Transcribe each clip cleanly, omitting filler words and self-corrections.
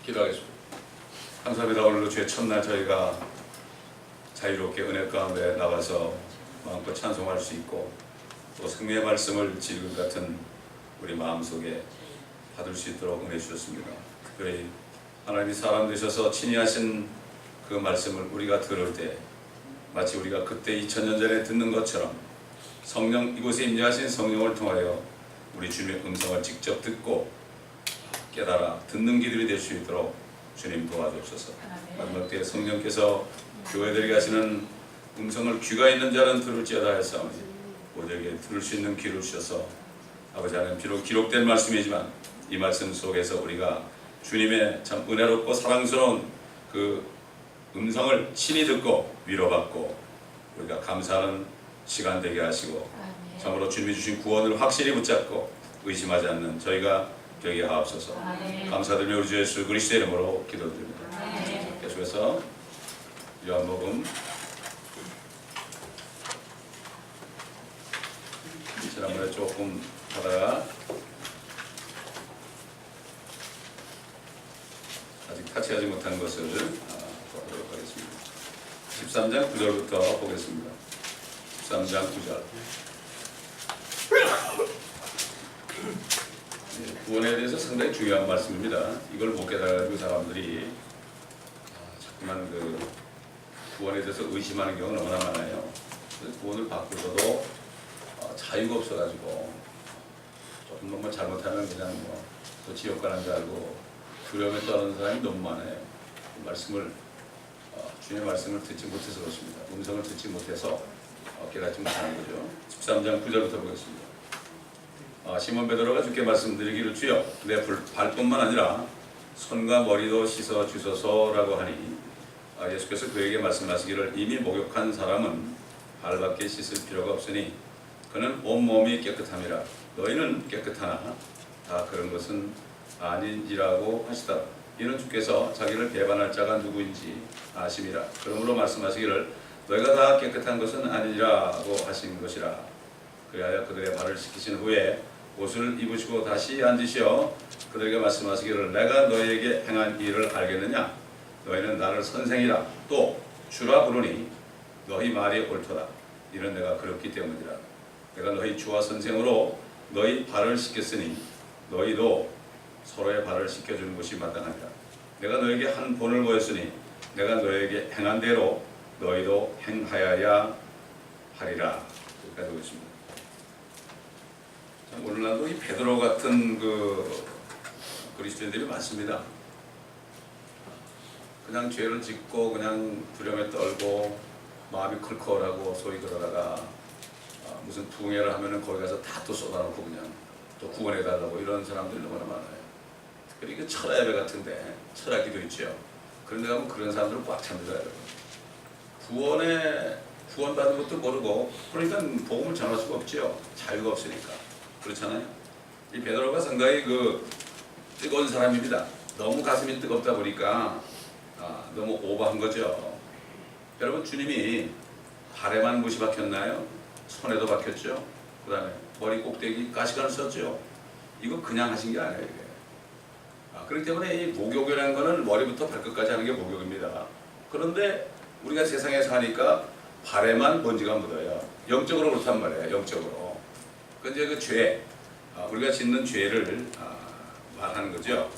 기도하겠습니다. 감사합니다. 오늘도 주의 첫날 저희가 자유롭게 은혜 가운데 나와서 마음껏 찬송할 수 있고 또 생명의 말씀을 지금 같은 우리 마음속에 받을 수 있도록 은혜 주셨습니다. 특별히 하나님이 사람 되셔서 친히 하신 그 말씀을 우리가 들을 때 마치 우리가 그때 2000년 전에 듣는 것처럼 성령, 이곳에 임재하신 성령을 통하여 우리 주님의 음성을 직접 듣고 깨달아 듣는 기들이 될 수 있도록 주님 도와주옵소서. 마지막 때에 성령께서 교회들에게 하시는 음성을 귀가 있는 자는 들을지어다 하였사오니 우리에게 들을 수 있는 귀를 주셔서 아버지 하나님, 비록 기록된 말씀이지만 이 말씀 속에서 우리가 주님의 참 은혜롭고 사랑스러운 그 음성을 친히 듣고 위로받고 우리가 감사하는 시간 되게 하시고 참으로 주님이 주신 구원을 확실히 붙잡고 의심하지 않는 저희가 되게 하옵소서. 감사드리며 우리 주 예수 그리스도의 이름으로 기도드립니다. 계속해서 요한복음 지난번에 조금 하다가 아직 타치하지 못한 것을 보도록 하겠습니다. 13장 9절부터 보겠습니다. 13장 9절. 구원에 대해서 상당히 중요한 말씀입니다. 이걸 못 깨달아가지고 사람들이 자꾸만 그 구원에 대해서 의심하는 경우가 너무나 많아요. 구원을 받고서도 자유가 없어가지고 조금 잘못하면 그냥 또 지옥 가는 줄 알고 두려움에 떠는 사람이 너무 많아요. 주님의 말씀을 듣지 못해서 그렇습니다. 음성을 듣지 못해서 깨닫지 못하는 거죠. 13장 9절부터 보겠습니다. 시몬 베드로가 주께 말씀드리기를 주여 내 발뿐만 아니라 손과 머리도 씻어 주소서라고 하니 예수께서 그에게 말씀하시기를 이미 목욕한 사람은 발밖에 씻을 필요가 없으니 그는 온몸이 깨끗함이라 너희는 깨끗하나 다 그런 것은 아닌지라고 하시더라. 이는 주께서 자기를 배반할 자가 누구인지 아심이라. 그러므로 말씀하시기를 너희가 다 깨끗한 것은 아니라고 하신 것이라. 그리하여 그들의 발을 씻기신 후에 옷을 입으시고 다시 앉으시어 그들에게 말씀하시기를 내가 너희에게 행한 일을 알겠느냐? 너희는 나를 선생이라 또 주라 부르니 너희 말이 옳도다. 이는 내가 그렇기 때문이라. 내가 너희 주와 선생으로 너희 발을 씻겼으니 너희도 서로의 발을 씻겨주는 것이 마땅하니라. 내가 너에게 한 본을 보였으니 내가 너에게 행한 대로 너희도 행하여야 하리라. 여기까지 보겠습니다. 오늘날도 이 베드로 같은 그 그리스도인들이 많습니다. 그냥 죄를 짓고 그냥 두려움에 떨고 마음이 클컬하고 소위 그러다가 무슨 붕해를 하면은 거기 가서 다 또 쏟아놓고 그냥 또 구원해달라고 이런 사람들이 너무나 많아요. 그리고 철야 예배 같은데 철야기도 있죠. 그런데 가면 그런 사람들은 꽉 찹니다. 구원받은 것도 모르고 그러니까 복음을 전할 수가 없죠. 자유가 없으니까. 그렇잖아요. 이 베드로가 상당히 뜨거운 사람입니다. 너무 가슴이 뜨겁다 보니까 너무 오버한 거죠. 여러분, 주님이 발에만 못이 박혔나요? 손에도 박혔죠. 그 다음에 머리 꼭대기 가시관을 썼죠. 이거 그냥 하신 게 아니에요. 이게. 그렇기 때문에 이 목욕이라는 거는 머리부터 발끝까지 하는 게 목욕입니다. 그런데 우리가 세상에 사니까 발에만 먼지가 묻어요. 영적으로 그렇단 말이에요. 영적으로. 근데 그 죄, 우리가 짓는 죄를 말하는 거죠.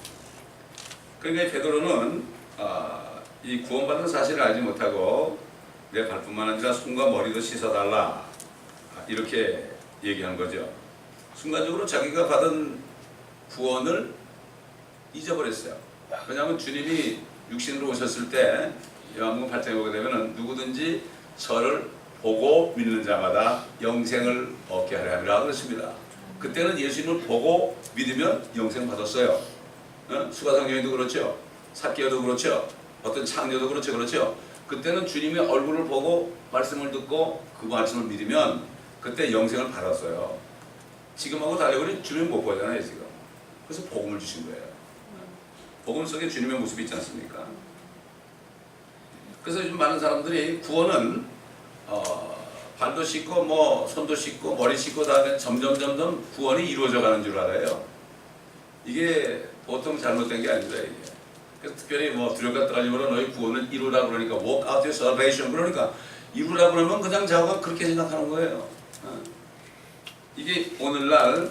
그러니까 베드로는 이 구원받은 사실을 알지 못하고 내 발뿐만 아니라 손과 머리도 씻어달라 이렇게 얘기한 거죠. 순간적으로 자기가 받은 구원을 잊어버렸어요. 왜냐하면 주님이 육신으로 오셨을 때 요한복음 8장에 보게 되면 누구든지 저를 보고 믿는 자마다 영생을 얻게 하려 함이라 그랬습니다. 그때는 예수님을 보고 믿으면 영생 받았어요. 수가성경에도 그렇죠. 삭개오도 그렇죠. 어떤 창녀도 그렇죠. 그때는 주님의 얼굴을 보고 말씀을 듣고 그 말씀을 믿으면 그때 영생을 받았어요. 지금하고 달리 우리 주님 못 보잖아요 지금. 그래서 복음을 주신 거예요. 복음 속에 주님의 모습이 있지 않습니까? 그래서 요즘 많은 사람들이 구원은 발도 씻고 손도 씻고 머리 씻고 다음에 점점 구원이 이루어져 가는 줄 알아요. 이게 보통 잘못된 게 아닙니다. 이게. 그래서 특별히 뭐 두렵다 떨림으로 너희 구원을 이루라 그러니까 walk out your salvation 그러니까 이루라 그러면 그냥 자기가 그렇게 생각하는 거예요. 이게 오늘날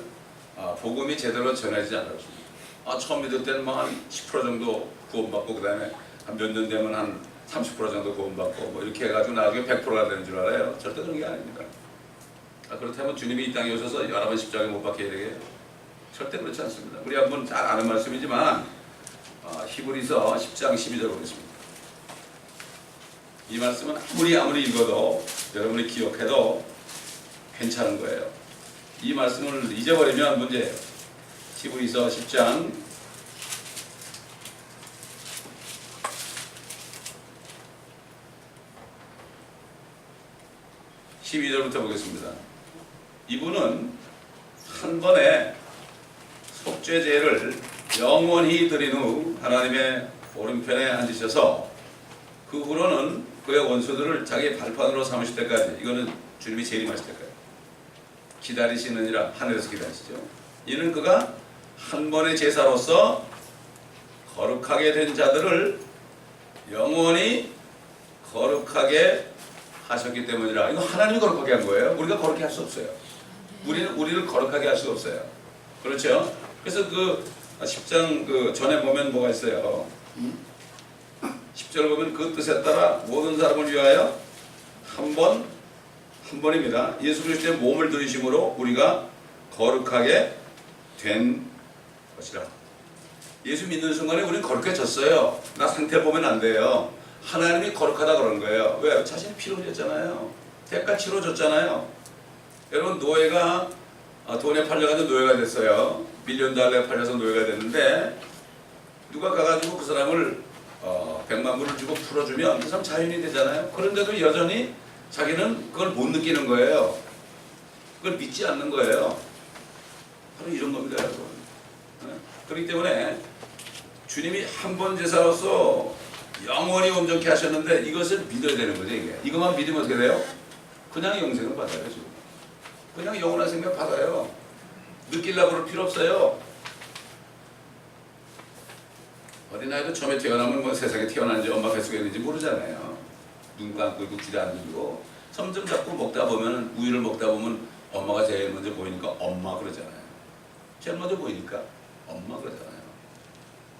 복음이 제대로 전해지지 않았습니다. 처음 믿을 때는 한 10% 정도 구원받고 그 다음에 한 몇 년 되면 한 30% 정도 구원받고 뭐 이렇게 해가지고 나중에 100%가 되는 줄 알아요. 절대 그런 게 아닙니다. 그렇다면 주님이 이 땅에 오셔서 여러 번 십자가에 못 박혀야 되게요? 절대 그렇지 않습니다. 우리 한번 잘 아는 말씀이지만 히브리서 10장 12절 보겠습니다. 이 말씀은 아무리 읽어도 여러분이 기억해도 괜찮은 거예요. 이 말씀을 잊어버리면 문제예요. 히브리서 10장 12절부터 보겠습니다. 이분은 한 번에 속죄제를 영원히 드린 후 하나님의 오른편에 앉으셔서 그 후로는 그의 원수들을 자기의 발판으로 삼으실 때까지, 이거는 주님이 재림하실 때까지 기다리시느니라. 하늘에서 기다리시죠. 이는 그가 한 번의 제사로서 거룩하게 된 자들을 영원히 거룩하게 하셨기 때문이라. 이거 하나님이 거룩하게 한 거예요. 우리가 거룩하게 할 수 없어요. 우리를 거룩하게 할 수가 없어요. 그렇죠? 그래서 그 10장 그 전에 보면 뭐가 있어요? 10절 보면 그 뜻에 따라 모든 사람을 위하여 한 번입니다. 예수 그리스도의 몸을 들이심으로 우리가 거룩하게 된 것이라. 예수 믿는 순간에 우리는 거룩해졌어요. 나 상태 보면 안 돼요. 하나님이 거룩하다 그런 거예요. 왜? 자신이 피로 흘렸잖아요. 대가 치러줬잖아요. 여러분 노예가 돈에 팔려가지고 노예가 됐어요. $1,000,000에 팔려서 노예가 됐는데 누가 가가지고 그 사람을 100만 불을 주고 풀어주면 그 사람 자연이 되잖아요. 그런데도 여전히 자기는 그걸 못 느끼는 거예요. 그걸 믿지 않는 거예요. 바로 이런 겁니다, 여러분. 그렇기 때문에 주님이 한 번 제사로서 영원히 온전케 하셨는데 이것을 믿어야 되는 거죠. 이것만 믿으면 어떻게 돼요? 그냥 영생을 받아요. 지금. 그냥 영원한 생명 받아요. 느끼려고 그럴 필요 없어요. 어린아이도 처음에 태어나면 뭐 세상에 태어났는지 엄마 뱃속에 있는지 모르잖아요. 눈 감고 있고 귀도 안 들리고 점점 자꾸 먹다 보면 우유를 먹다 보면 엄마가 제일 먼저 보이니까 엄마 그러잖아요. 제일 먼저 보이니까 엄마 그러잖아요.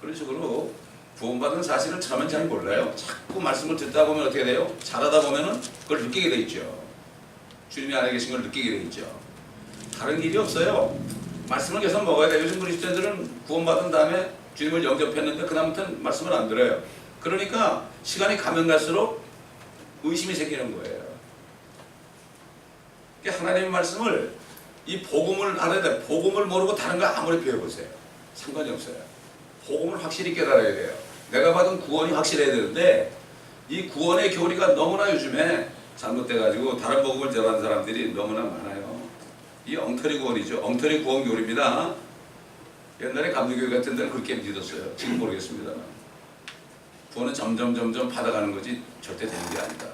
그런 식으로 구원받은 사실을 처음엔 잘 몰라요. 자꾸 말씀을 듣다 보면 어떻게 돼요? 잘하다 보면은 그걸 느끼게 돼 있죠. 주님이 안에 계신 걸 느끼게 돼 있죠. 다른 길이 없어요. 말씀을 계속 먹어야 돼요. 요즘 그리스도인들은 구원받은 다음에 주님을 영접했는데 그다음부터는 말씀을 안 들어요. 그러니까 시간이 가면 갈수록 의심이 생기는 거예요. 하나님의 말씀을 이 복음을 알아야 돼. 복음을 모르고 다른 거 아무리 배워보세요. 상관이 없어요. 복음을 확실히 깨달아야 돼요. 내가 받은 구원이 확실해야 되는데 이 구원의 교리가 너무나 요즘에 잘못돼가지고 다른 복음을 전하는 사람들이 너무나 많아요. 이 엉터리 구원이죠. 엉터리 구원 교리입니다. 옛날에 감리교회 같은 데는 그렇게 믿었어요. 지금 모르겠습니다만. 구원은 점점 받아가는 거지 절대 되는 게 아니다.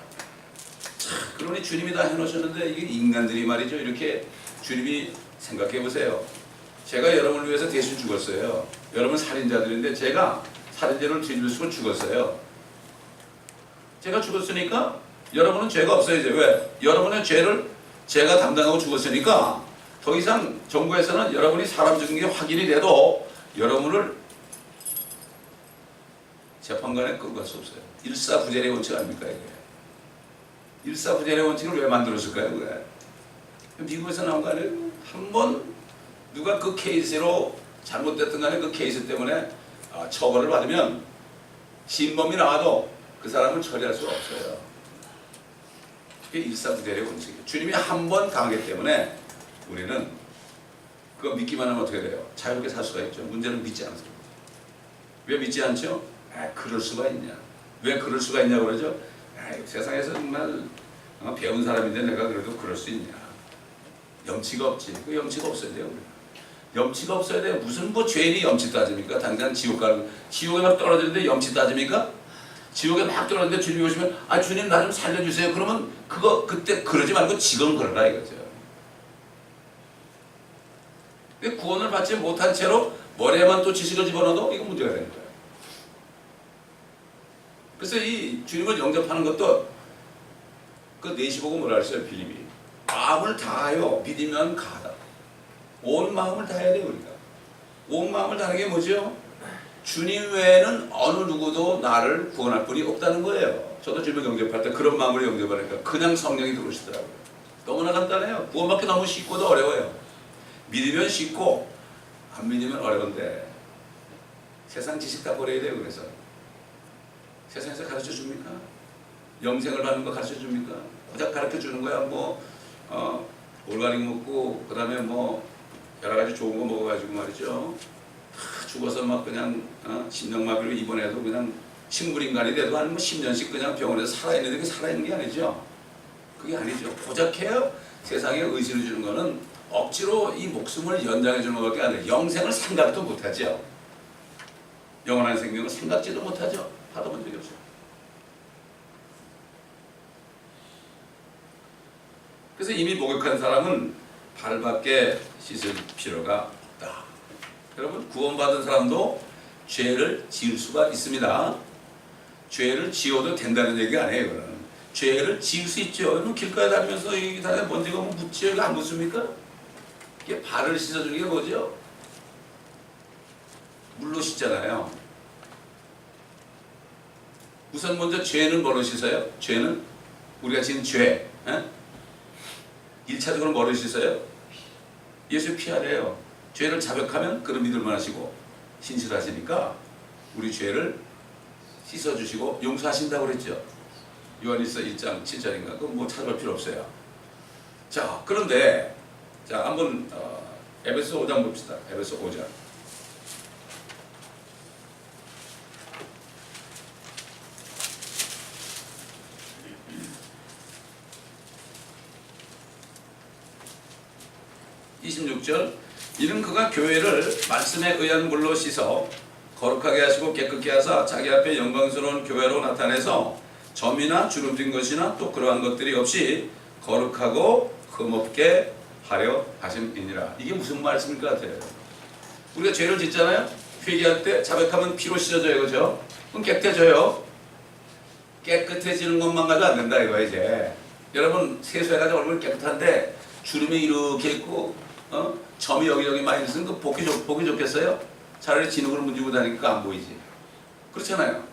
그러니 주님이 다 해놓으셨는데 이게 인간들이 말이죠. 이렇게 주님이 생각해 보세요. 제가 여러분을 위해서 대신 죽었어요. 여러분 살인자들인데 제가 살인죄를 뒤집을 죽었어요. 제가 죽었으니까 여러분은 죄가 없어요. 이제 왜? 여러분의 죄를 제가 담당하고 죽었으니까 더 이상 정부에서는 여러분이 사람 죽은 게 확인이 돼도 여러분을 재판관에 끌고 갈 수 없어요. 일사부재의 원칙 아닙니까 이게? 일사부재의 원칙을 왜 만들었을까요? 왜? 미국에서 나온 거 아니에요? 한 번 누가 그 케이스로 잘못됐든 간에 그 케이스 때문에 처벌을 받으면 신범이 나와도 그 사람을 처리할 수가 없어요. 그게 일사부재의 원칙이에요. 주님이 한 번 강하기 때문에 우리는 그거 믿기만 하면 어떻게 돼요? 자유롭게 살 수가 있죠. 문제는 믿지 않습니다. 왜 믿지 않죠? 그럴 수가 있냐? 왜 그럴 수가 있냐고 그러죠? 세상에서 정말 배운 사람인데 내가 그래도 그럴 수 있냐? 염치가 없지. 그 염치가 없어야 돼요. 염치가 없어야 돼요. 무슨 뭐 죄인이 염치 따집니까? 당장 지옥 가는, 지옥에 막 떨어지는데 염치 따집니까? 지옥에 막 떨어지는데 주님이 오시면 주님 나 좀 살려주세요. 그러면 그때 그러지 말고 지금 그러라 이거죠. 구원을 받지 못한 채로 머리에만 또 지식을 집어넣어도 이거 문제가 되는 거예요. 그래서 이 주님을 영접하는 것도 그 내시 보고 뭐라 했어요? 빌립이 마음을 다하여 믿으면 가다. 온 마음을 다해야 돼요. 우리가 온 마음을 다하는 게 뭐죠? 주님 외에는 어느 누구도 나를 구원할 분이 없다는 거예요. 저도 주님을 영접할 때 그런 마음으로 영접하니까 그냥 성령이 들어오시더라고요. 너무나 간단해요. 구원받기 너무 쉽고도 어려워요. 믿으면 쉽고 안 믿으면 어려운데 세상 지식 다 버려야 돼요. 그래서 세상에서 가르쳐 줍니까? 영생을 받는 거 가르쳐 줍니까? 고작 가르쳐 주는 거야. 올가닉 먹고 그다음에 여러 가지 좋은 거 먹어가지고 말이죠. 다 죽어서 막 그냥 심장마비로 입원해도 그냥 식물인간이 돼도 한 10년씩 그냥 병원에서 살아있는데 그게 살아있는 게 아니죠. 그게 아니죠. 고작해요. 세상에 의지를 주는 거는 억지로 이 목숨을 연장해 주는 것밖에 안 돼요. 영생을 생각도 못하죠. 영원한 생명을 생각지도 못하죠. 받아본 적이 없어요. 그래서 이미 목욕한 사람은 발밖에 씻을 필요가 없다. 여러분 구원받은 사람도 죄를 지을 수가 있습니다. 죄를 지어도 된다는 얘기가 아니에요. 이거는. 죄를 지을 수 있죠. 여러분 길가에 다니면서 이 다리에 먼지가 묻지요? 이거 안 묻습니까? 이게 발을 씻어주는 게 뭐죠? 물로 씻잖아요. 우선 먼저 죄는 뭐로 씻어요? 죄는 우리가 지은 죄. 1차적으로 뭐로 씻어요? 예수 피하래요. 죄를 자백하면 그런 믿을만 하시고 신실하시니까 우리 죄를 씻어주시고 용서하신다고 그랬죠. 요한일서 1장 7절인가? 그건 찾아볼 필요 없어요. 자, 그런데 자 한번 에베소 5장 봅시다. 에베소 5장. 이는 그가 교회를 말씀에 의한 물로 씻어 거룩하게 하시고 깨끗게 하사 자기 앞에 영광스러운 교회로 나타내서 점이나 주름진 것이나 또 그러한 것들이 없이 거룩하고 흠없게 하려 하심이니라. 이게 무슨 말씀일 것 같아요? 우리가 죄를 짓잖아요. 회개할 때 자백하면 피로 씻어져요. 그죠? 그럼 깨끗해져요. 깨끗해지는 것만 가도 안 된다 이거야 이제. 여러분 세수해가지고 얼굴 깨끗한데 주름이 이렇게 있고 점이 여기저기 많이 있으면 그 보기 좋겠어요? 차라리 진흙으로 문지고 다니니까 안 보이지. 그렇잖아요.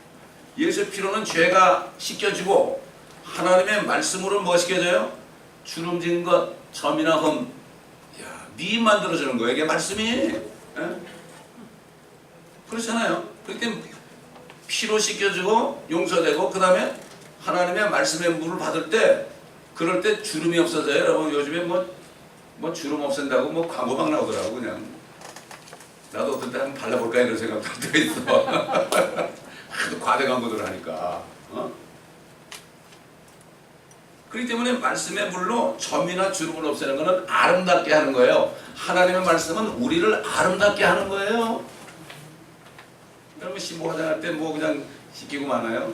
예수의 피로는 죄가 씻겨지고 하나님의 말씀으로 뭐가 씻겨져요? 주름진 것, 점이나 흠, 미 만들어주는 거예요. 이게 말씀이. 그렇잖아요. 그렇게 피로 씻겨지고 용서되고 그 다음에 하나님의 말씀의 물을 받을 때 그럴 때 주름이 없어져요. 여러분 요즘에 주름 없앤다고 광고 막 나오더라고. 그냥 나도 어떤 때 한번 발라볼까 이런 생각도 할 때가 있어. 하도 과대 광고들 하니까. 그렇기 때문에 말씀의 물로 점이나 주름을 없애는 것은 아름답게 하는 거예요. 하나님의 말씀은 우리를 아름답게 하는 거예요. 여러분 신부 화장할 때 그냥 씻기고 마나요?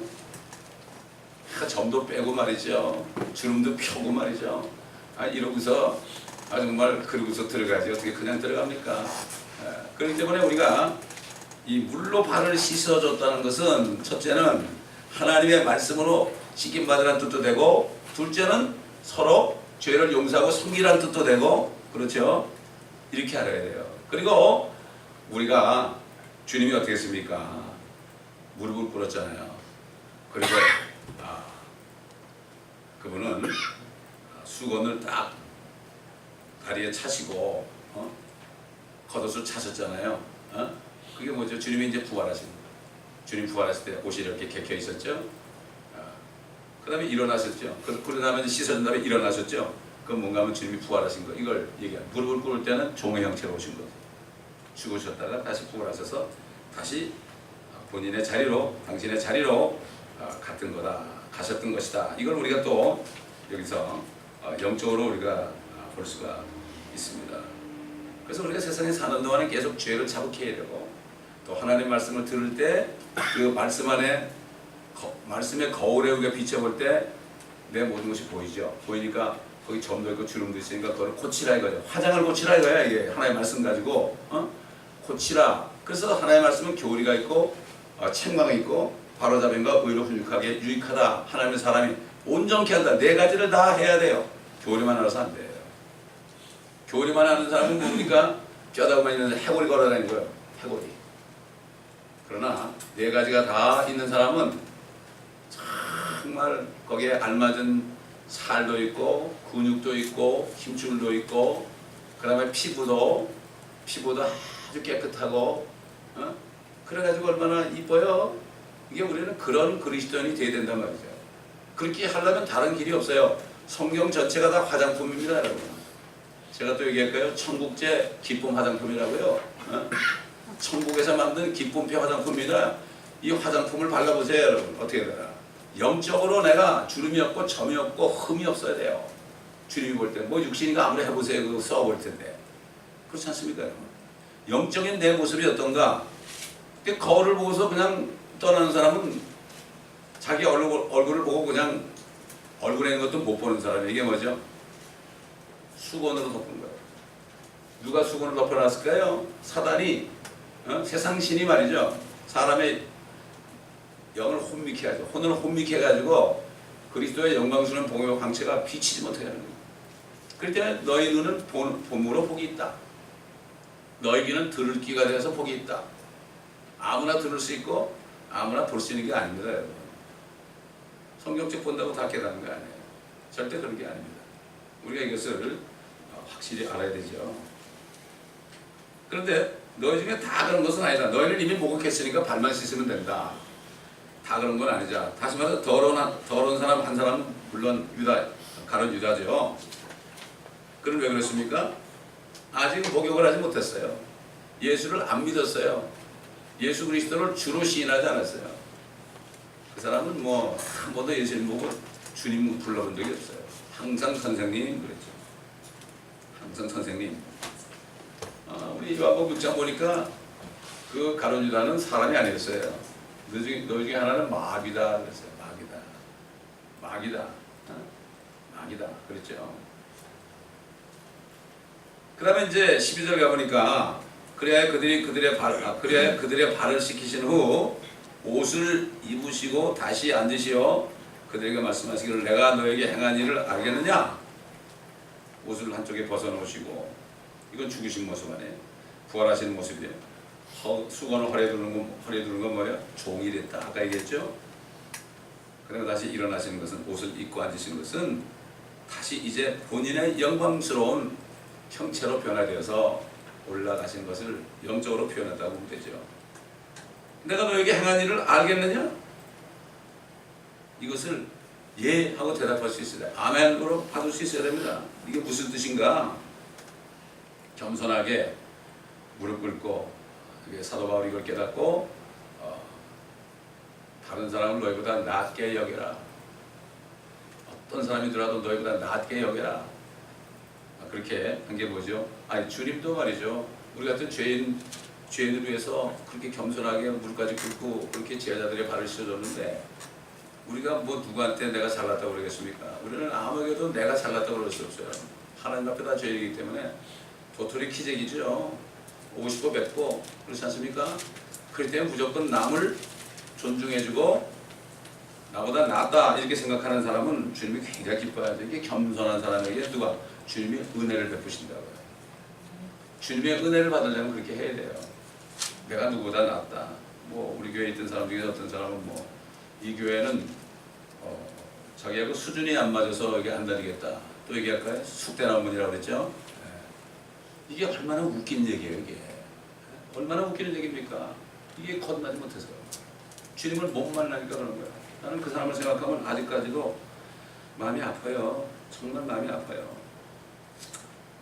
점도 빼고 말이죠. 주름도 펴고 말이죠. 이러고서 정말 그러고서 들어가지 어떻게 그냥 들어갑니까? 그렇기 때문에 우리가 이 물로 발을 씻어줬다는 것은 첫째는 하나님의 말씀으로 씻김 받으라는 뜻도 되고 둘째는 서로 죄를 용서하고 섬기라는 뜻도 되고 그렇죠? 이렇게 알아야 돼요. 그리고 우리가 주님이 어떻게 했습니까? 무릎을 꿇었잖아요. 그리고 그분은 수건을 딱 다리에 차시고 겉옷을 차셨잖아요. 그게 뭐죠? 주님이 이제 부활하신 거예요. 주님 부활했을 때 옷이 이렇게 개켜 있었죠. 그 다음에 일어나셨죠. 그 다음에 씻어준 다음에 일어나셨죠. 그건 뭔가 하면 주님이 부활하신 거 이걸 얘기해요. 무릎을 꿇을 때는 종의 형체로 오신 거죠. 죽으셨다가 다시 부활하셔서 다시 본인의 자리로 당신의 자리로 갔던 거다. 가셨던 것이다. 이걸 우리가 또 여기서 영적으로 우리가 볼 수가 있습니다. 그래서 우리가 세상에 사는 동안에 계속 죄를 자복해야 되고 또 하나님의 말씀을 들을 때 그 말씀 안에 말씀의 거울에 우리가 비춰볼 때 내 모든 것이 보이죠. 보이니까 거기 점도 있고 주름도 있으니까 그걸 고치라 이거죠. 화장을 고치라 이거야. 이게 하나님의 말씀 가지고 고치라. 그래서 하나님의 말씀은 교리가 있고 책망이 있고 바로잡음과 의로 훈육하게 유익하다. 하나님의 사람이 온전케 한다. 네 가지를 다 해야 돼요. 교리만 알아서 안 돼요. 교리만 하는 사람은 뭡니까? 뼈다구만 있는 해골이 걸어다니는 거예요. 해골이. 그러나 네 가지가 다 있는 사람은 정말 거기에 알맞은 살도 있고 근육도 있고 힘줄도 있고 그 다음에 피부도 아주 깨끗하고 그래가지고 얼마나 이뻐요. 이게 우리는 그런 그리스도인이 돼야 된단 말이죠. 그렇게 하려면 다른 길이 없어요. 성경 전체가 다 화장품입니다, 여러분. 제가 또 얘기할까요? 천국제 기쁨 화장품이라고요. 천국에서 만든 기쁨표 화장품입니다. 이 화장품을 발라보세요, 여러분. 어떻게 되나? 영적으로 내가 주름이 없고 점이 없고 흠이 없어야 돼요. 주님이 볼 때 뭐 육신이가 아무리 해보세요. 그거 써볼 텐데. 그렇지 않습니까, 여러분? 영적인 내 모습이 어떤가? 거울을 보고서 그냥 떠나는 사람은 자기 얼굴을 보고 그냥 얼굴에 있는 것도 못 보는 사람이 이게 뭐죠? 수건으로 덮은 거예요. 누가 수건을 덮어놨을까요? 사단이 세상 신이 말이죠. 사람의 영을 혼미케 하죠. 혼을 혼미케 해가지고 그리스도의 영광스러운 복음의 광채가 비치지 못하게 하는 거예요. 그럴 때는 너희 눈은 봄으로 복이 있다. 너희 귀는 들을 귀가 되어서 복이 있다. 아무나 들을 수 있고 아무나 볼 수 있는 게 아닙니다, 여러분. 성경책 본다고 다 깨닫는 거 아니에요. 절대 그런 게 아닙니다. 우리가 이것을 확실히 알아야 되죠. 그런데 너희 중에 다 그런 것은 아니다. 너희는 이미 목욕했으니까 발만 씻으면 된다. 다 그런 건 아니죠. 다시 말해서 더러운 사람 한 사람은 물론 가룟 유다죠. 그럼 왜 그렇습니까? 아직 목욕을 하지 못했어요. 예수를 안 믿었어요. 예수 그리스도를 주로 시인하지 않았어요. 그 사람은 뭐 한 번도 예수님 보고 주님 불러본 적이 없어요. 항상 선생님 그랬죠. 항상 선생님. 우리 요한복음 6장 보니까 그 가룟 유다는 사람이 아니었어요. 너 중에 하나는 마귀다 그랬어요. 마귀다. 그랬죠. 그 다음에 이제 12절 가보니까 그래야 그들의 발을 씻기신 후 옷을 입으시고 다시 앉으시어 그들에게 말씀하시기를 내가 너에게 행한 일을 알겠느냐? 옷을 한쪽에 벗어놓으시고 이건 죽으신 모습 아니에요. 부활하시는 모습이에요. 수건을 허리에 두는 건 뭐예요? 종이 됐다. 아까 얘기했죠? 그리고 다시 일어나시는 것은 옷을 입고 앉으시는 것은 다시 이제 본인의 영광스러운 형체로 변화되어서 올라가신 것을 영적으로 표현한다고 보면 되죠. 내가 너에게 행한 일을 알겠느냐? 이것을 예 하고 대답할 수 있어야 돼요. 아멘으로 받을 수 있어야 됩니다. 이게 무슨 뜻인가? 겸손하게 무릎 꿇고 사도 바울이 이걸 깨닫고 다른 사람을 너희보다 낮게 여겨라. 어떤 사람이더라도 너희보다 낮게 여겨라. 그렇게 한 게 뭐죠? 아니 주님도 말이죠. 우리 같은 죄인을 위해서 그렇게 겸손하게 무릎까지 꿇고 그렇게 제자들의 발을 씻어줬는데 우리가 뭐 누구한테 내가 잘났다고 그러겠습니까? 우리는 아무에게도 내가 잘났다고 그럴 수 없어요. 하나님 앞에 다 죄이기 때문에 도토리 키재기죠. 오고 싶고 뱉고 그렇지 않습니까? 그렇기 때문에 무조건 남을 존중해주고 나보다 낫다 이렇게 생각하는 사람은 주님이 굉장히 기뻐하죠. 이게 겸손한 사람에게 누가? 주님이 은혜를 베푸신다고요. 주님의 은혜를 받으려면 그렇게 해야 돼요. 내가 누구보다 낫다. 뭐 우리 교회에 있던 사람 중에 어떤 사람은 뭐 이 교회는 자기하고 수준이 안 맞아서 이게 안 다니겠다. 또 얘기할까요? 숙대나무 문이라고 그랬죠. 이게 얼마나 웃긴 얘기예요. 이게 얼마나 웃기는 얘기입니까? 이게 거듭나지 못해서 주님을 못 만나니까 그런 거예요. 나는 그 사람을 생각하면 아직까지도 마음이 아파요. 정말 마음이 아파요.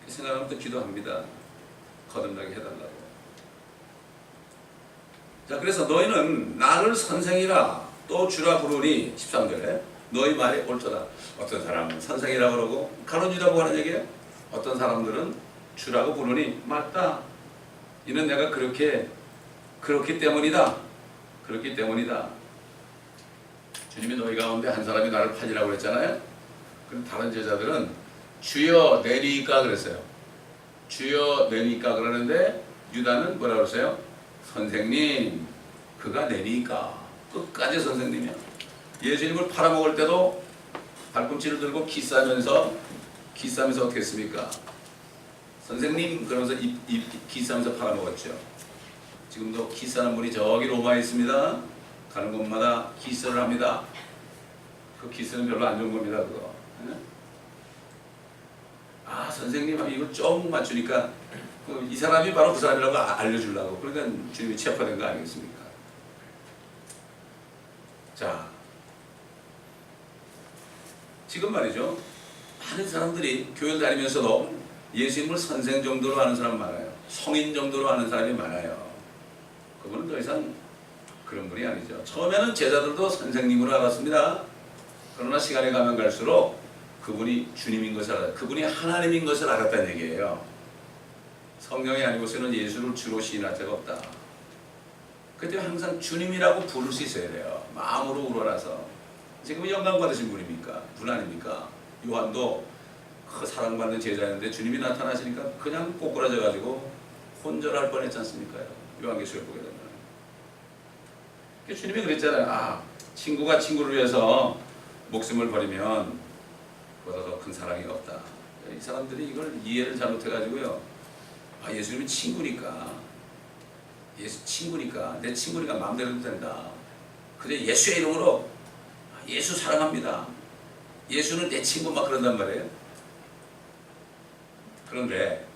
그 생각하면 또 기도합니다. 거듭나게 해달라고. 자, 그래서 너희는 나를 선생이라 또 주라 부르니 13절에 너희 말이 옳도다. 어떤 사람은 선생이라고 그러고 가룟 유다고 하는 얘기예요. 어떤 사람들은 주라고 부르니 맞다. 이는 내가 그렇기 때문이다. 그렇기 때문이다. 주님이 너희 가운데 한 사람이 나를 팔리라고 그랬잖아요. 그럼 다른 제자들은 주여 내리까 그랬어요. 주여 내리까 그러는데 유다는 뭐라고 그랬어요? 선생님 그가 내리까. 끝까지 선생님이야. 예수님을 팔아먹을 때도 발꿈치를 들고 기싸면서 어떻게 했습니까? 선생님 그러면서 기싸면서 팔아먹었죠. 지금도 기싸는 분이 저기 로마에 있습니다. 가는 곳마다 기싸를 합니다. 그 기싸는 별로 안 좋은 겁니다. 그거. 선생님 이거 좀 맞추니까 이 사람이 바로 그 사람이라고 알려주려고. 그러니까 주님이 체포된 거 아니겠습니까? 자, 지금 말이죠. 많은 사람들이 교회를 다니면서도 예수님을 선생 정도로 아는 사람 많아요. 성인 정도로 아는 사람이 많아요. 그분은 더 이상 그런 분이 아니죠. 처음에는 제자들도 선생님으로 알았습니다. 그러나 시간이 가면 갈수록 그분이 주님인 것을 알았다. 그분이 하나님인 것을 알았다는 얘기예요. 성경이 아니고서는 예수를 주로 시인할 자가 없다. 그때 항상 주님이라고 부를 수 있어야 돼요. 마음으로 우러나서. 지금 영광 받으신 분입니까? 분 아닙니까? 요한도 그 사랑받는 제자였는데 주님이 나타나시니까 그냥 꼬꾸라져가지고 혼절할 뻔했지 않습니까? 요한계시록 보게 되면. 주님이 그랬잖아요. 친구가 친구를 위해서 목숨을 버리면 그보다 더 큰 사랑이 없다. 이 사람들이 이걸 이해를 잘못해가지고요. 예수님이 친구니까, 내 친구니까 마음대로 해도 된다. 그저 예수의 이름으로 예수 사랑합니다. 예수는 내 친구 막 그런단 말이에요. 그런데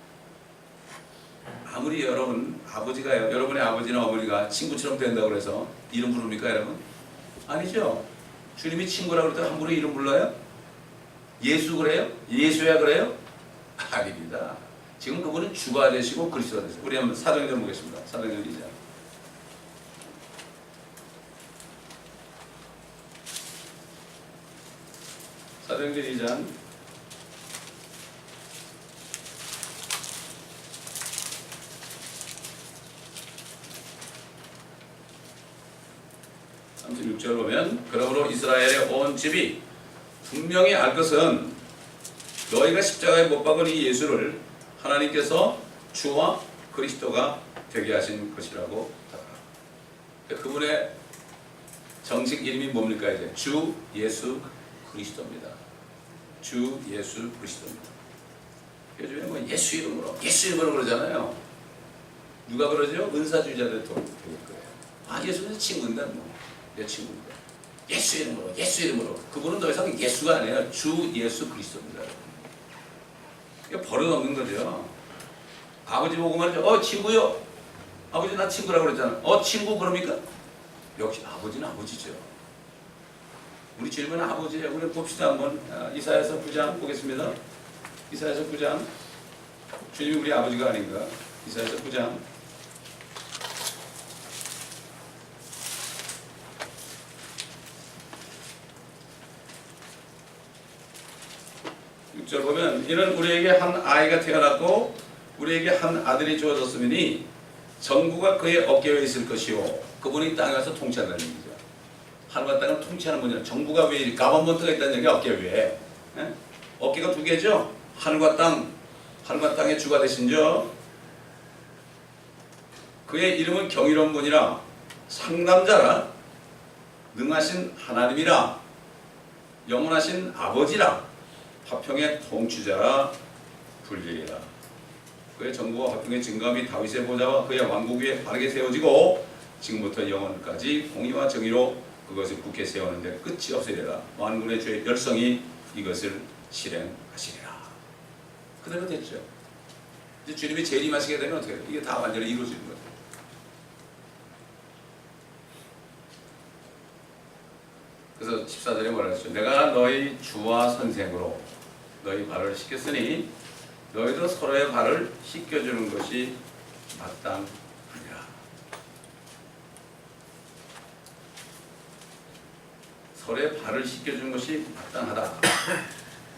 아무리 여러분의 아버지나 어머니가 친구처럼 된다고 해서 이름 부릅니까, 여러분? 아니죠. 주님이 친구라고 그럴 때 함부로 이름 불러요? 예수 그래요? 예수야 그래요? 아닙니다. 지금 그분은 주가 되시고 그리스도가 되시고. 우리 한번 사도행전 보겠습니다. 사도행전 2장. 사도행전 2장 36절 보면, 그러므로 이스라엘의 온 집이 분명히 알 것은 너희가 십자가에 못 박은 이 예수를 하나님께서 주와 그리스도가 되게 하신 것이라고 하더라. 그분의 정식 이름이 뭡니까? 이제 주 예수 그리스도입니다. 주 예수 그리스도입니다. 요즘에 뭐 예수 이름으로 그러잖아요. 누가 그러죠? 은사주의자들 도 그럴 거예요. 예수는 친구인데 내 친구인데. 예수 이름으로. 그분은 더 이상 예수가 아니라 주 예수 그리스도입니다. 이게 버릇없는 거죠. 아버지 보고 말이죠. 친구요. 아버지 나 친구라고 그랬잖아. 친구 그럽니까? 역시 아버지는 아버지죠. 우리 주님은 아버지예요. 우리 봅시다 한번. 이사야서 9장 보겠습니다. 이사야서 9장. 주님이 우리 아버지가 아닌가? 이사야서 9장. 6절 보면, 이는 우리에게 한 아이가 태어났고 우리에게 한 아들이 주어졌으니 정부가 그의 어깨에 있을 것이요. 그분이 땅에 가서 통치한다는 얘기죠. 하늘과 땅을 통치하는 분이야. 정부가 왜 가버먼트가 있다는 얘기가 어깨 위에. 어깨가 두 개죠. 하늘과 땅의 주가 되신 저. 그의 이름은 경이로운 분이라, 상담자라, 능하신 하나님이라, 영원하신 아버지라, 화평의 통치자라 불리리라. 그의 정부와 화평의 증감이 다윗의 보좌와 그의 왕국 위에 바르게 세워지고 지금부터 영원까지 공의와 정의로 그것을 굳게 세우는데 끝이 없으리라. 만군의 주의 열성이 이것을 실행하시리라. 그대로 됐죠. 이제 주님이 재림하시게 되면 어떻게 돼요? 이게 다 완전히 이루어지는 거죠. 그래서 14절에 뭐라 했죠? 내가 너희 주와 선생으로 너희 발을 씻겼으니 너희도 서로의 발을 씻겨주는 것이 마땅하니라. 서로의 발을 씻겨주는 것이 마땅하다.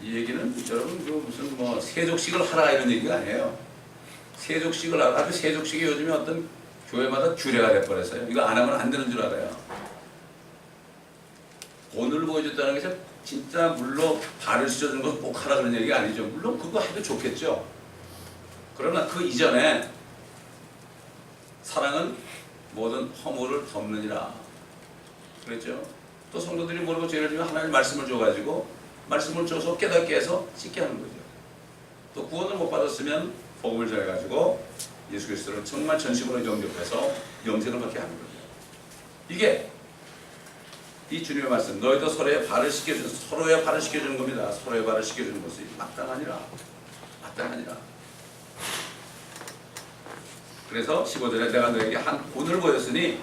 이 얘기는 여러분 무슨 세족식을 하라 이런 얘기가 아니에요. 세족식을 하라. 세족식이 요즘에 어떤 교회마다 규례가 돼버렸어요. 이거 안 하면 안 되는 줄 알아요. 오늘 보여줬다는 게 진짜 물론 발을 씻어주는 거 꼭 하라 그런 얘기가 아니죠. 물론 그거 해도 좋겠죠. 그러나 그 이전에 사랑은 모든 허물을 덮느니라. 그랬죠. 또 성도들이 모르고 죄를 지면 하나님 말씀을 줘가지고 말씀을 줘서 깨닫게 해서 씻게 하는 거죠. 또 구원을 못 받았으면 복음을 전해가지고 예수 그리스도를 정말 전심으로 영접해서 영생을 받게 하는 거죠. 이게 이 주님의 말씀, 너희도 서로의 발을 씻겨주는 겁니다. 서로의 발을 씻겨주는 것이 마땅하니라. 그래서 15절에 내가 너에게 한 본을 보였으니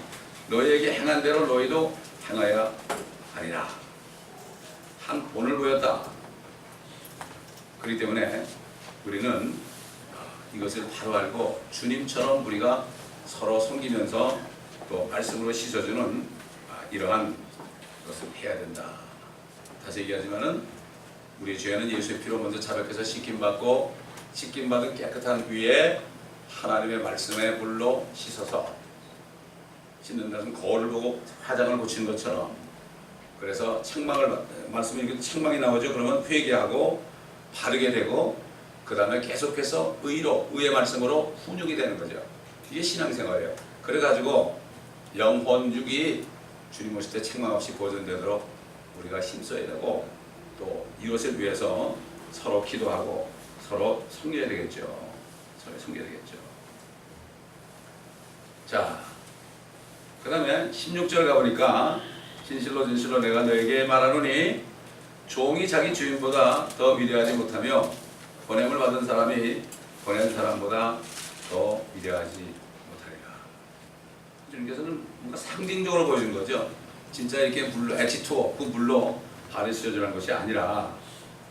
너희에게 행한 대로 너희도 행하여야 하리라. 한 본을 보였다. 그렇기 때문에 우리는 이것을 바로 알고 주님처럼 우리가 서로 섬기면서 또 말씀으로 씻어주는 이러한 것을 해야 된다. 다시 얘기하지만은 우리 죄는 예수의 피로 먼저 자백해서 씻김받은 깨끗한 위에 하나님의 말씀의 불로 씻어서 씻는다는 거울을 보고 화장을 고치는 것처럼, 그래서 말씀이 책망이 나오죠. 그러면 회개하고 바르게 되고 그 다음에 계속해서 의의 말씀으로 훈육이 되는 거죠. 이게 신앙생활이에요. 그래가지고 영혼 육이 주님 오실 때 책망 없이 보존되도록 우리가 힘써야 되고, 또 이것을 위해서 서로 기도하고 서로 섬겨야 되겠죠. 자, 그 다음에 16절 가보니까 진실로 내가 너에게 말하노니 종이 자기 주인보다 더 위대하지 못하며 보냄을 받은 사람이 보낸 사람보다 더 위대하지 못하리라. 주님께서는 뭔가 상징적으로 보여준 거죠. 진짜 이렇게 H2O, 그 물로 발을 씻어주는 것이 아니라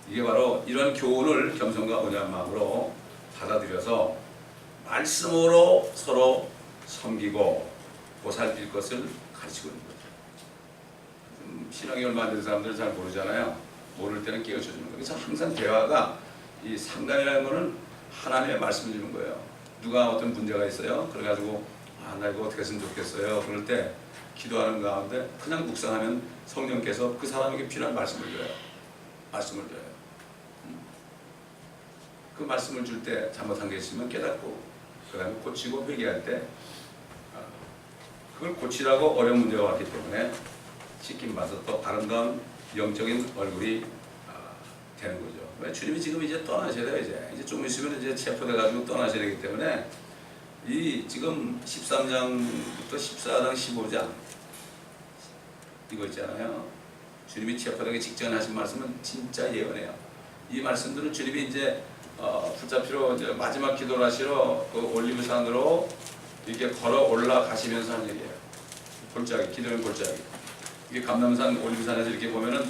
이게 바로 이런 교훈을 겸손과 온유한 마음으로 받아들여서 말씀으로 서로 섬기고 보살필 것을 가르치고 있는 거죠. 신앙이 얼마 안 된 사람들은 잘 모르잖아요. 모를 때는 깨우쳐주는 거예요. 그래서 항상 대화가 이 상담이라는 거는 하나님의 말씀을 주는 거예요. 누가 어떤 문제가 있어요. 그래가지고 나 이거 어떻게 했으면 좋겠어요. 그럴 때 기도하는 가운데 그냥 묵상하면 성령께서 그 사람에게 필요한 말씀을 줘요. 그 말씀을 줄 때 잘못한 게 있으면 깨닫고 그 다음에 고치고 회개할 때 그걸 고치라고 어려운 문제가 왔기 때문에 씻김받아서 또 아름다운 영적인 얼굴이 되는 거죠. 왜? 주님이 지금 이제 떠나셔야 돼요. 이제 좀 있으면 이제 체포돼가지고 떠나셔야 되기 때문에 이 지금 13장부터 14장 15장 이거 있잖아요. 주님이 체포되기 직전 하신 말씀은 진짜 예언해요. 이 말씀들은 주님이 이제 붙잡히러 이제 마지막 기도를 하시러 그 올리브산으로 이렇게 걸어 올라가시면서 하는 얘기예요. 기도는 골짜기. 이게 감람산 올리브산에서 이렇게 보면은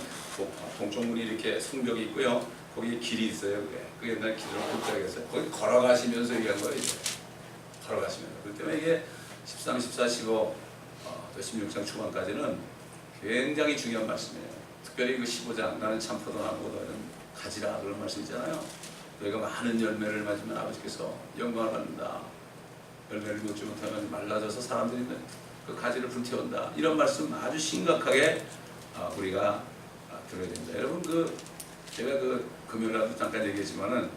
동쪽 문이 이렇게 성벽이 있고요. 거기에 길이 있어요. 그게 옛날 기도는 골짜기였어요. 거기 걸어가시면서 얘기한 거예요. 이제. 걸어가시면서. 그렇기 때문에 이게 13, 14, 15, 또 16장 초반까지는 굉장히 중요한 말씀이에요. 특별히 그 15장 나는 참 포도나무보다 가지라 그런 말씀 있잖아요. 너희가 많은 열매를 맺으면 아버지께서 영광을 받는다. 열매를 맺지 못하면 말라져서 사람들이 그 가지를 불태운다. 이런 말씀 아주 심각하게 우리가 들어야 됩니다. 여러분 제가 금요일날도 잠깐 얘기했지만은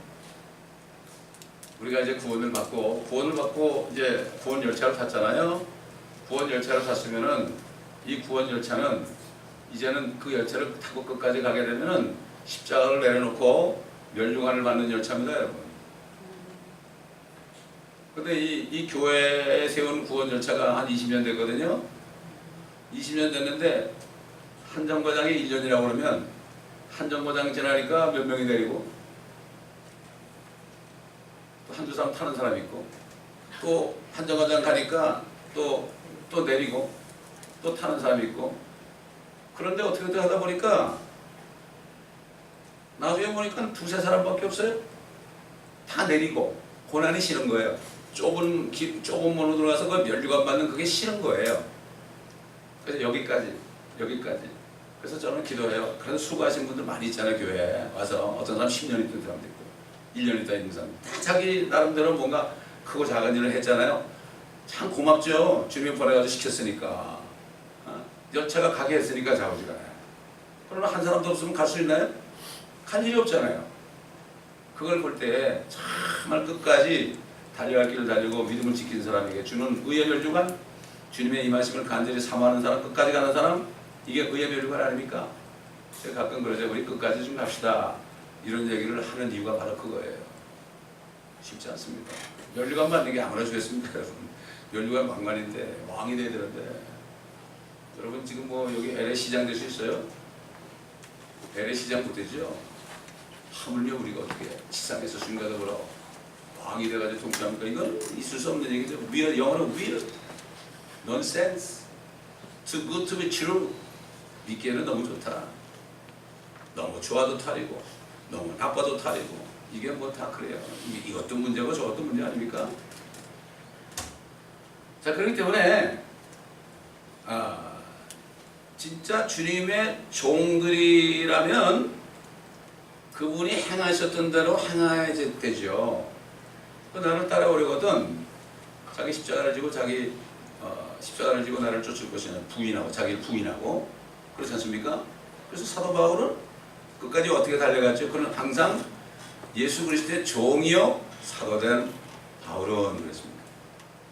우리가 이제 구원을 받고 이제 구원 열차를 탔잖아요. 구원 열차를 탔으면은 이 구원 열차는 이제는 그 열차를 타고 끝까지 가게 되면은 십자가를 내려놓고 멸류관을 받는 열차입니다, 여러분. 근데 이 교회에 세운 구원 열차가 한 20년 됐거든요. 20년 됐는데 한 정거장이 1년이라고 그러면 한 정거장 지나니까 몇 명이 내리고 또 한두 사람 타는 사람이 있고 또 한 정거장 가니까 또 내리고 또 타는 사람이 있고, 그런데 어떻게 하다 보니까 나중에 보니까 두세 사람밖에 없어요. 다 내리고 고난이 싫은 거예요. 좁은 문으로 들어가서 그 멸류관 받는 그게 싫은 거예요. 그래서 여기까지. 그래서 저는 기도해요. 그래서 수고하신 분들 많이 있잖아요. 교회에 와서 어떤 사람 10년 있던 사람도 있고 1년 있다 있는 사람, 다 자기 나름대로 뭔가 크고 작은 일을 했잖아요. 참 고맙죠. 주님이 보내가지고 시켰으니까. 열차가 가게 했으니까 자우지가. 그러나 한 사람도 없으면 갈 수 있나요? 갈 일이 없잖아요. 그걸 볼 때 정말 끝까지 달려갈 길을 달리고 믿음을 지킨 사람에게 주는 의의 멸류관, 주님의 이 말씀을 간절히 사모하는 사람, 끝까지 가는 사람, 이게 의의 면류관 아닙니까? 제가 가끔 그러죠. 우리 끝까지 좀 갑시다. 이런 얘기를 하는 이유가 바로 그거예요. 쉽지 않습니다. 면류관 받는 게 아무나 주겠습니까, 여러분? 면류관 왕관인데, 왕이 돼야 되는데. 여러분 지금 뭐 여기 LA 시장 될 수 있어요? LA 시장 못 되죠? 하물며 우리가 어떻게 지상에서 순간적으로 왕이 돼가지고 통치합니까? 이건 있을 수 없는 얘기죠. 영어는 weird, nonsense, too good to be true. 믿기에는 너무 좋다. 너무 좋아도 탈이고 너무 나빠도 탈이고 이게 뭐 다 그래요. 이것도 문제고 저것도 문제 아닙니까? 자, 그렇기 때문에 진짜 주님의 종들이라면 그분이 행하셨던 대로 행해야 되죠. 나를 따라오려거든 자기 십자가를 지고 십자가를 지고 나를 쫓을 것이냐 부인하고 자기를 부인하고 그렇지 않습니까? 그래서 사도 바울은 끝까지 어떻게 달려갔죠? 그는 항상 예수 그리스도의 종이요 사도된 바울은 그랬습니다.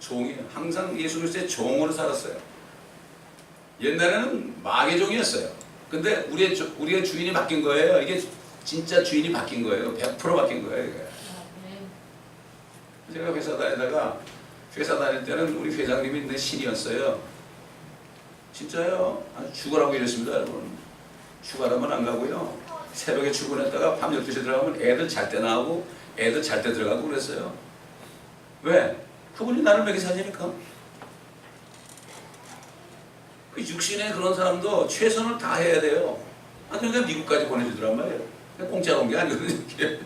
종이요. 항상 예수 그리스도의 종으로 살았어요. 옛날에는 마귀의 종이었어요. 근데 우리의 주인이 바뀐 거예요. 이게 진짜 주인이 바뀐 거예요. 100% 바뀐 거예요. 이게. 제가 회사 다닐 때는 우리 회장님이 내 신이었어요. 진짜요. 죽으라고 이랬습니다, 여러분. 휴가라면 안 가고요. 새벽에 출근했다가 밤 12시에 들어가면 애들 잘 때 나오고 애들 잘 때 들어가고 그랬어요. 왜? 그분이 나를 먹이 살리니까. 그 육신의 그런 사람도 최선을 다해야 돼요. 그러니까 미국까지 보내주더란 말이에요. 공짜로 온 게 아니거든요.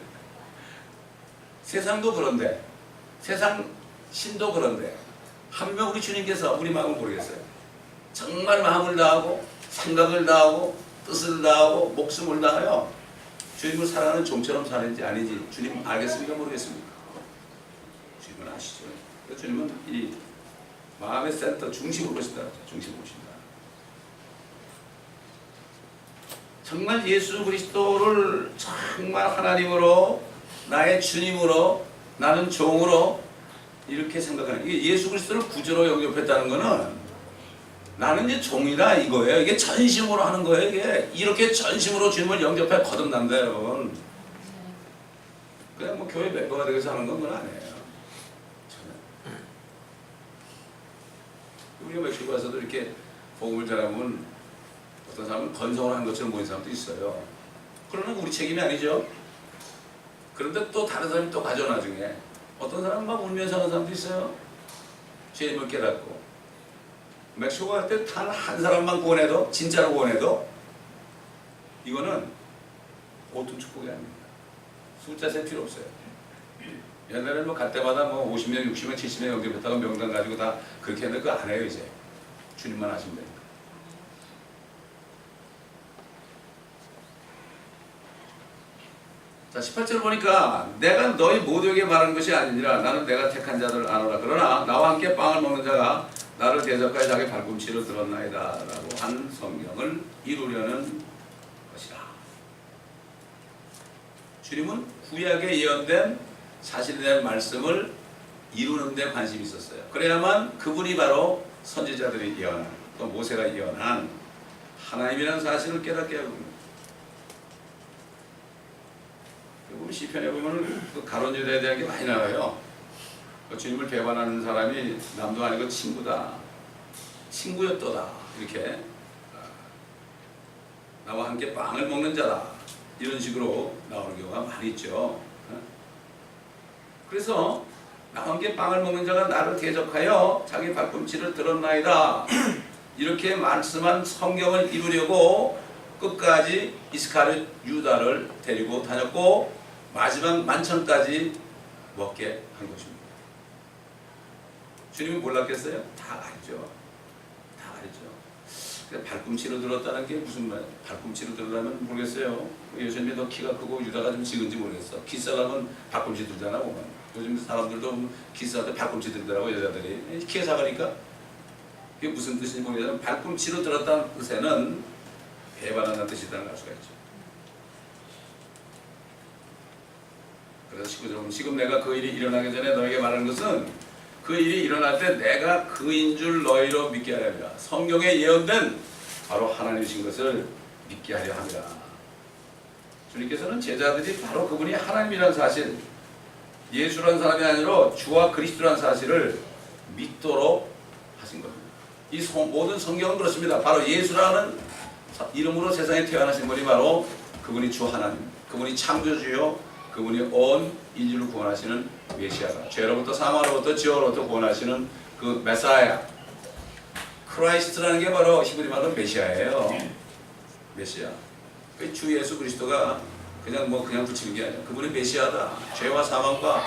세상도 그런데, 세상 신도 그런데, 하물며 우리 주님께서 우리 마음을 모르겠어요. 정말 마음을 다하고, 생각을 다하고, 뜻을 다하고, 목숨을 다하여 주님을 사랑하는 종처럼 사는지 아닌지 주님 알겠습니까? 모르겠습니까? 주님은 아시죠. 주님은 이 마음의 센터 중심을 보신다. 중심을 보신다. 정말 예수 그리스도를 정말 하나님으로 나의 주님으로 나는 종으로 이렇게 생각하는 이게 예수 그리스도를 구주로 영접했다는 것은 나는 이제 종이다 이거예요. 이게 전심으로 하는 거예요. 이게 이렇게 전심으로 주님을 영접해 거듭난다 여러분. 그냥 뭐 교회 멤버가 되어서 하는 건 아니에요. 우리가 멕시코 와서도 이렇게 복음을 전하면 어떤 사람은 건성을 한 것처럼 보이는 사람도 있어요. 그러나 우리 책임이 아니죠. 그런데 또 다른 사람이 또 가져 나중에 어떤 사람은 막 울면서 하는 사람도 있어요. 죄임을 깨닫고 멕시코 갈 때 단 한 사람만 구원해도 진짜로 구원해도 이거는 보통 축복이 아닙니다. 숫자 셀 필요 없어요. 옛날에는 뭐 갈 때마다 뭐 50명, 60명, 70명 영접했다가 명단 가지고 다 그렇게 했는데 그거 안 해요 이제. 주님만 하시면 됩니다. 자 18절 보니까 내가 너희 모두에게 말하는 것이 아니니라 나는 내가 택한 자들을 아노라. 그러나 나와 함께 빵을 먹는 자가 나를 대적하여 자기 발꿈치를 들었나이다 라고 한 성경을 이루려는 것이다. 주님은 구약에 예언된 사실에 대한 말씀을 이루는 데 관심이 있었어요. 그래야만 그분이 바로 선지자들이 예언한 또 모세가 예언한 하나님이라는 사실을 깨닫게 하고 시편에 보면 그 가론 유다에 대한 게 많이 나와요. 그 주님을 배반하는 사람이 남도 아니고 친구다. 친구였더라. 이렇게 나와 함께 빵을 먹는 자다. 이런 식으로 나오는 경우가 많이 있죠. 그래서 나와 함께 빵을 먹는 자가 나를 대적하여 자기 발꿈치를 들었나이다. 이렇게 말씀한 성경을 이루려고 끝까지 이스카리ot 유다를 데리고 다녔고 마지막 만찬까지 먹게 한 것입니다. 주님이 몰랐겠어요? 다 알죠. 다 알죠. 발꿈치로 들었다는 게 무슨 말? 발꿈치로 들으려면 모르겠어요. 예수님이 더 키가 크고 유다가 좀 작은지 모르겠어. 키싸려면 발꿈치 들잖아 보면. 요즘 사람들도 키싸할 때 발꿈치 들더라고 여자들이. 키가 작으니까 이게 무슨 뜻인지 모르겠지만 발꿈치로 들었다는 뜻에는 배반한다는 뜻이라는 걸 알 수가 있죠. 그래서 19절 지금 내가 그 일이 일어나기 전에 너에게 말하는 것은 그 그 일이 일어날 때 내가 그인 줄 너희로 믿게 하려 합니다. 성경에 예언된 바로 하나님이신 것을 믿게 하려 합니다. 주님께서는 제자들이 바로 그분이 하나님이라는 사실, 예수라는 사람이 아니라 주와 그리스도라는 사실을 믿도록 하신 겁니다. 이 모든 성경은 그렇습니다. 바로 예수라는 이름으로 세상에 태어나신 분이 바로 그분이 주 하나님, 그분이 창조주요, 그분이 온 인류를 구원하시는 메시아다. 죄로부터 사망으로부터 지옥으로부터 구원하시는 그 메사야, 크라이스트라는 게 바로 히브리 말로 메시아예요. 메시아. 주 예수 그리스도가 그냥 붙이는 게 아니라 그분이 메시아다. 죄와 사망과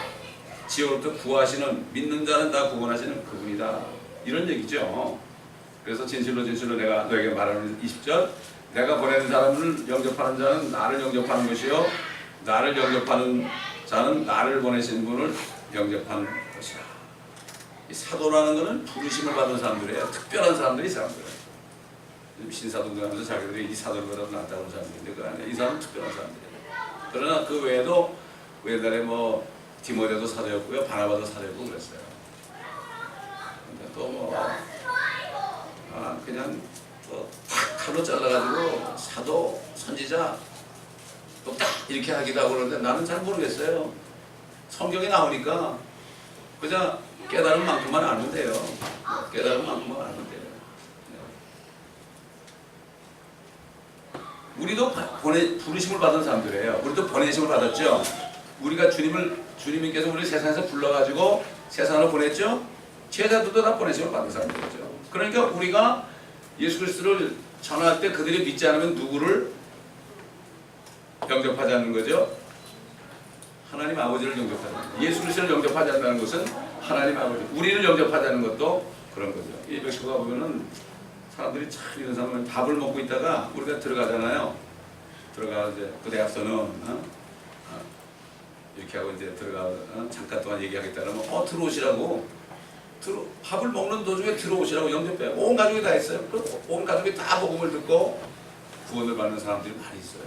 지옥으로부터 구하시는, 믿는 자는 다 구원하시는 그분이다. 이런 얘기죠. 그래서 진실로 진실로 내가 너에게 말하는 20절, 내가 보내는 사람을 영접하는 자는 나를 영접하는 것이요, 나를 영접하는 자는 나를 보내신 분을 영접하는 것이다. 이 사도라는 것은 부르심을 받은 사람들이에요. 특별한 사람들이 이 사람들이에요. 신사동들 하면서 자기들이 이 사도보다 낫다고 하는 사람들인데 그거 아니에요. 이 사람은 특별한 사람들이에요. 그러나 그 외에도 옛날에 뭐 디모데도 사도였고요, 바나바도 사도였고 그랬어요. 근데 또 그냥 탁 칼로 잘라가지고 사도, 선지자 또 딱 이렇게 하기도 하고 그러는데 나는 잘 모르겠어요. 성경에 나오니까 그냥 깨달은 만큼만 알면 돼요. 깨달은 만큼만 알면 돼요. 우리도 부르심을 받은 사람들이에요. 우리도 보내심을 받았죠. 우리가 주님께서 우리 세상에서 불러가지고 세상으로 보냈죠. 제자들도 다 보내심을 받은 사람들이죠. 그러니까 우리가 예수 그리스도를 전할 때 그들이 믿지 않으면 누구를 영접하지 않는 거죠? 하나님 아버지를 영접하지 않는 거죠. 예수 그리스도를 영접하지 않는다는 것은 하나님 아버지, 우리를 영접하지 않는 것도 그런 거죠. 이 멕시코가 보면은 사람들이 참 이런 사람은 밥을 먹고 있다가 우리가 들어가잖아요. 들어가 이제 그 대학서는 이렇게 하고 이제 들어가 잠깐 동안 얘기하겠다 그러면 들어오시라고. 밥을 먹는 도중에 들어오시라고 영접해요. 온 가족이 다 했어요. 온 가족이 다 복음을 듣고 구원을 받는 사람들이 많이 있어요.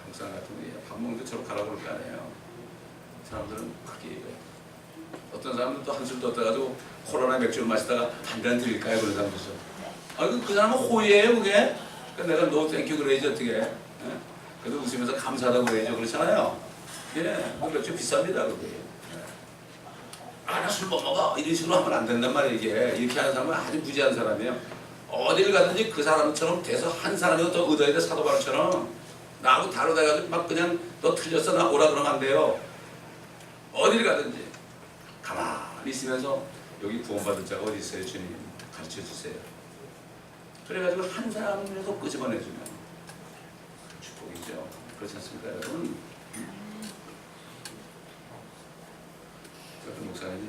한국 사람 같은 게 밥 먹는데 저렇게 가라고 그럴 거 아니에요. 사람들은 그렇게 얘기해요. 어떤 사람은 또 한술 떴다가도 코로나 맥주를 마시다가 한 잔 드릴까요? 그런 사람도 있어. 그 사람은 호의예요 그게. 그러니까 내가 노 땡큐 그래야지 어떻게. 그래도 웃으면서 감사하다고 그래야죠. 그렇잖아요. 예, 맥주 비쌉니다 그게. 나 술 못 먹어 이런 식으로 하면 안 된단 말이에요. 이렇게 하는 사람은 아주 무지한 사람이에요. 어딜 가든지 그 사람처럼 돼서 한 사람이 더 얻어야 돼. 사도바로처럼 나하고 다르다가지고 막 그냥 너 틀렸어 나 오라 그러면 안 돼요. 어딜 가든지 가만히 있으면서 여기 구원받을 자가 어디 있어요 주님 가르쳐주세요. 그래가지고 한 사람이라도 끄집어내주면 축복이죠. 그렇지 않습니까 여러분? 어떤 목사님이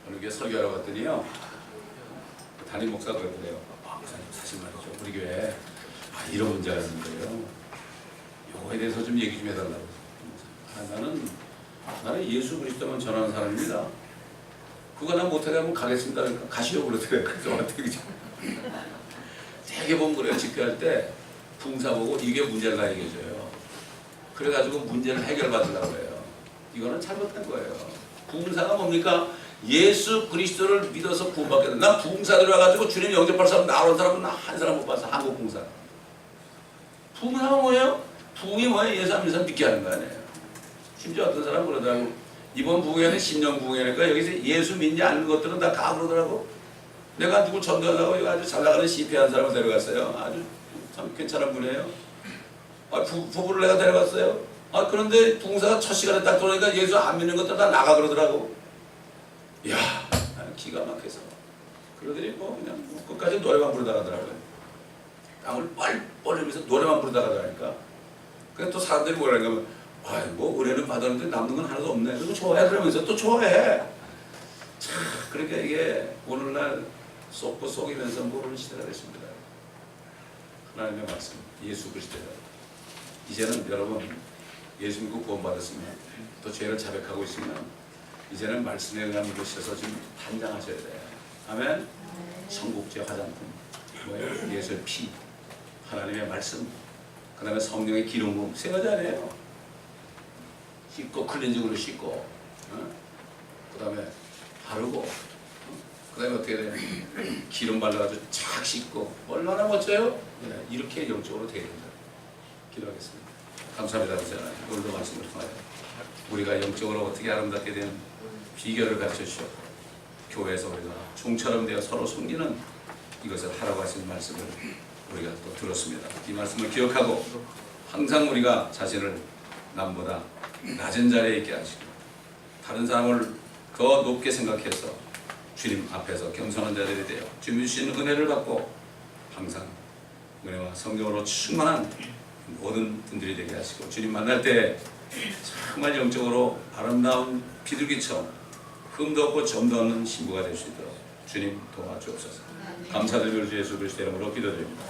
어느 교회 설교하러 갔더니요 담임 목사가 그러더래요. 목사님 사실 말이죠 우리 교회 이런 문제가 있는 거예요. 요거에 대해서 좀 얘기 좀 해달라고. 나는 예수 그리스도만 전하는 사람입니다. 그거 나 못하게 하면 가겠습니다. 그러니까 가시려고 그러더래요. 그래서 어떻게 그죠? 되게 보면 그래요. 집회할 때 붕사 보고 이게 문제가 얘기해줘요. 그래가지고 문제를 해결받으려고 해요. 이거는 잘못된 거예요. 부흥사가 뭡니까? 예수 그리스도를 믿어서 구원받게 된다. 난 부흥사 들어가가지고 주님 영접할 사람 나오는 사람은 나 한 사람 못 봤어. 한국 부흥사. 부흥사가 뭐예요? 부흥이 뭐예요? 예수 안 믿는 사람 믿게 하는 거 아니에요. 심지어 어떤 사람은 그러더라고. 이번 부흥회는 신령 부흥회니까 여기서 예수 믿지 않는 것들은 다 가 그러더라고. 내가 누구 전도하려고 아주 잘 나가는 CP한 사람을 데려갔어요. 아주 참 괜찮은 분이에요. 부부를 내가 데려갔어요. 그런데 부흥사가 첫 시간에 딱 들어오니까 예수 안 믿는 것들 다 나가 그러더라고. 이야, 나는 기가 막혀서. 그러더니 그냥 끝까지 노래만 부르다 가더라고요. 땀을 뻘뻘 흘리면서 노래만 부르다 가더라니까. 그래서 또 사람들이 뭐라는가 하면, 뭐 은혜는 받았는데 남는 건 하나도 없네. 그거 좋아해. 그러면서 또 좋아해. 참, 그러니까 이게 오늘날 쏟고 속이면서 모르는 시대가 됐습니다. 하나님의 말씀, 예수 그리스도가. 이제는 여러분, 예수 믿고 구원받았으면 또 죄를 자백하고 있으면 이제는 말씀에 의한 믿으셔서 좀 단장하셔야 돼요. 아멘. 성국제 화장품, 뭐예요? 예수의 피, 하나님의 말씀, 그 다음에 성령의 기름 부음, 세 가지 아니에요. 씻고 클렌징으로 씻고, 그 다음에 바르고, 그 다음에 어떻게 돼요? 기름 발라가지고 착 씻고 얼마나 멋져요? 네, 이렇게 영적으로 되어야 된다. 기도하겠습니다. 감사합니다. 오늘도 말씀을 통하여 우리가 영적으로 어떻게 아름답게 되는 비결을 가르쳐 주시오. 교회에서 우리가 종처럼 되어 서로 섬기는 이것을 하라고 하시는 말씀을 우리가 또 들었습니다. 이 말씀을 기억하고 항상 우리가 자신을 남보다 낮은 자리에 있게 하시고 다른 사람을 더 높게 생각해서 주님 앞에서 겸손한 자들이 되어 주님 주시는 은혜를 받고 항상 은혜와 성령으로 충만한 모든 분들이 되게 하시고 주님 만날 때 정말 영적으로 아름다운 비둘기처럼 흠도 없고 점도 없는 신부가 될 수 있도록 주님 도와주옵소서. 감사드리며 주 예수 그리스도 이름으로 기도드립니다.